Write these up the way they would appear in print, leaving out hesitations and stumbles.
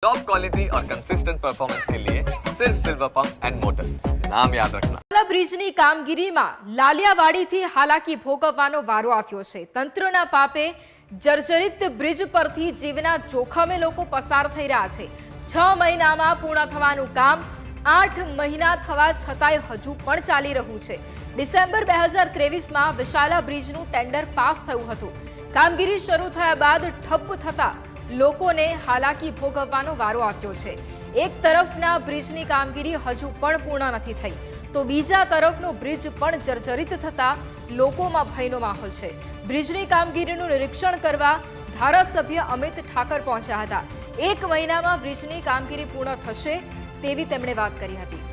Top quality और consistent performance के लिए सिर्फ सिल्वर पंप्स एंड मोटर्स, नाम याद रखना। બ્રિજની કામગીરીમાં લાલિયાવાડીથી હાલાકી ભોગવવાનો વારો આવ્યો છે। તંત્રના પાપે જર્જરિત બ્રિજ પરથી જીવના જોખમે લોકો પસાર થઈ રહ્યા છે। 6 મહિનામાં પૂર્ણ થવાનું કામ 8 મહિના થવા છતાંય હજુ પણ ચાલી રહ્યું છે। ડિસેમ્બર 2023માં વિશાલા બ્રિજનું ટેન્ડર પાસ થયું હતું। કામગીરી શરૂ થયા બાદ ઠપ થતા લોકોને હાલાકી ભોગવવાનો વારો આવ્યો છે। એક તરફના બ્રિજની કામગીરી હજુ પણ પૂર્ણ નથી થઈ તો બીજા તરફનો બ્રિજ પણ જર્જરિત થતા લોકોમાં ભયનો માહોલ છે। બ્રિજની કામગીરીનું નિરીક્ષણ કરવા ધારાસભ્ય અમિત ઠાકર પહોંચ્યા હતા। 1 મહિનામાં બ્રિજની કામગીરી પૂર્ણ થશે તેવી તેમણે વાત કરી હતી।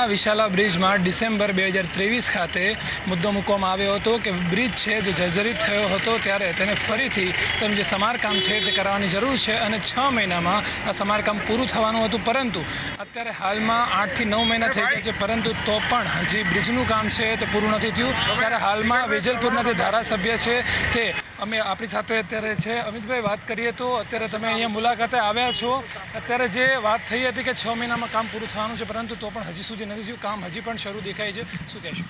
વિશાલા બ્રિજમાં ડિસેમ્બર 2023 ખાતે મુદ્દો મૂકવામાં આવ્યો હતો કે બ્રિજ છે જે જર્જરિત થયો હતો ત્યારે તેને ફરીથી તેનું જે સમારકામ છે તે કરવાની જરૂર છે અને 6 મહિનામાં આ સમારકામ પૂરું થવાનું હતું, પરંતુ અત્યારે હાલમાં 8 થી 9 મહિના થઈ ગયા છે, પરંતુ તો પણ હજી બ્રિજનું કામ છે તે પૂરું નથી થયું। ત્યારે હાલમાં વેજલપુરના જે ધારાસભ્ય છે તે આપણી સાથે અત્યારે છે। અમિતભાઈ, વાત કરીએ તો અત્યારે તમે અહીંયા મુલાકાતે આવ્યા છો, અત્યારે જે વાત થઈ હતી કે 6 મહિનામાં કામ પૂરું થવાનું છે, પરંતુ તો પણ હજી સુધી નથી થયું, કામ હજી પણ શરૂ દેખાય છે, શું કહેશો?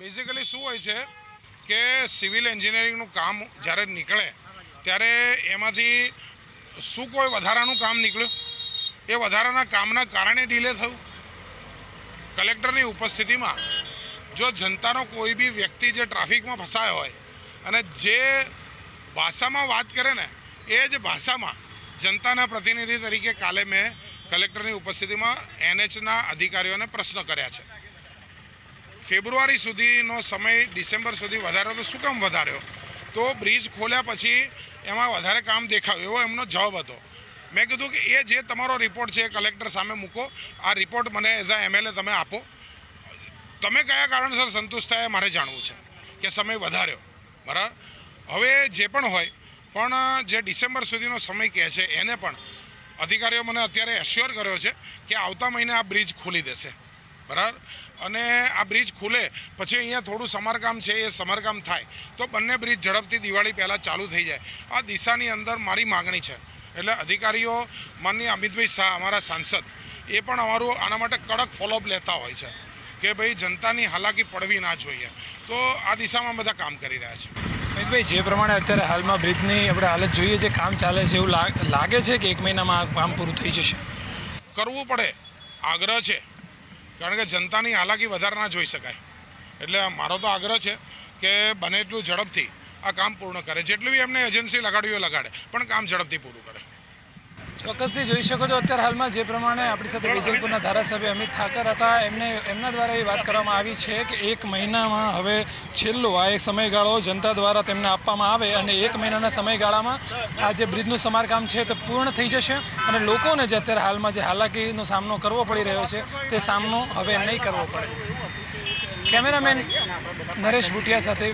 બેઝિકલી શું હોય છે કે સિવિલ એન્જિનિયરિંગનું કામ જ્યારે નીકળે ત્યારે એમાંથી શું કોઈ વધારાનું કામ નીકળ્યું, એ વધારાના કામના કારણે ડિલે થયું। કલેક્ટરની ઉપસ્થિતિમાં જો જનતાનો કોઈ બી વ્યક્તિ જે ટ્રાફિકમાં ફસાયો હોય અને જે ભાષામાં વાત કરે ને એ જ ભાષામાં જનતાના પ્રતિનિધિ તરીકે કાલે મેં કલેક્ટરની ઉપસ્થિતિમાં NHના અધિકારીઓને પ્રશ્ન કર્યા છે। ફેબ્રુઆરી સુધીનો સમય ડિસેમ્બર સુધી વધાર્યો તો શું કામ વધાર્યો? તો બ્રિજ ખોલ્યા પછી એમાં વધારે કામ દેખાયું એવો એમનો જવાબ હતો। મેં કીધું કે એ જે તમારો રિપોર્ટ છે એ કલેક્ટર સામે મૂકો, આ રિપોર્ટ મને એઝ અ MLA તમે આપો, તમે કયા કારણસર સંતુષ્ટ થયા મારે જાણવું છે કે સમય વધાર્યો, બરાબર? હવે જે પણ હોય, પણ જે ડિસેમ્બર સુધીનો સમય કહે છે એને પણ અધિકારીઓ મને અત્યારે એશ્યોર કર્યો છે કે આવતા મહિને આ બ્રિજ ખોલી દેશે, બરાબર? અને આ બ્રિજ ખુલે પછી અહીંયા થોડું સમારકામ છે એ સમારકામ થાય તો બંને બ્રિજ ઝડપથી દિવાળી પહેલાં ચાલુ થઈ જાય, આ દિશાની અંદર મારી માગણી છે। એટલે અધિકારીઓ માનનીય અમિતભાઈ શાહ અમારા સાંસદ એ પણ અમારું આના માટે કડક ફોલોઅપ લેતા હોય છે કે ભાઈ જનતાની હાલાકી પડવી ના જોઈએ, તો આ દિશામાં બધા કામ કરી રહ્યા છે। અમિતભાઈ, જે પ્રમાણે અત્યારે હાલમાં બ્રિજની આપણે હાલત જોઈએ છે, કામ ચાલે છે, એવું લાગે છે કે 1 મહિનામાં આ કામ પૂરું થઈ જશે? કરવું પડે, આગ્રહ છે, કારણ કે જનતાની હાલાકી વધારે ના જોઈ શકાય। એટલે મારો તો આગ્રહ છે કે બને એટલું ઝડપથી આ કામ પૂર્ણ કરે, જેટલી બી એમને એજન્સી લગાડવી હોય લગાડે, પણ કામ ઝડપથી પૂરું કરે। ચોક્કસથી જોઈ શકો છો અત્યારે હાલમાં જે પ્રમાણે આપણી સાથે વેજલપુરના ધારાસભ્ય અમિત ઠાકર હતા, એમના દ્વારા એ વાત કરવામાં આવી છે કે 1 મહિનામાં હવે છેલ્લો આ એક સમયગાળો જનતા દ્વારા તેમને આપવામાં આવે અને 1 મહિનાના સમયગાળામાં આ જે બ્રિજનું સમારકામ છે તે પૂર્ણ થઈ જશે અને લોકોને જે અત્યારે હાલમાં જે હાલાકીનો સામનો કરવો પડી રહ્યો છે તે સામનો હવે નહીં કરવો પડે। કેમેરામેન નરેશ ભુટિયા સાથે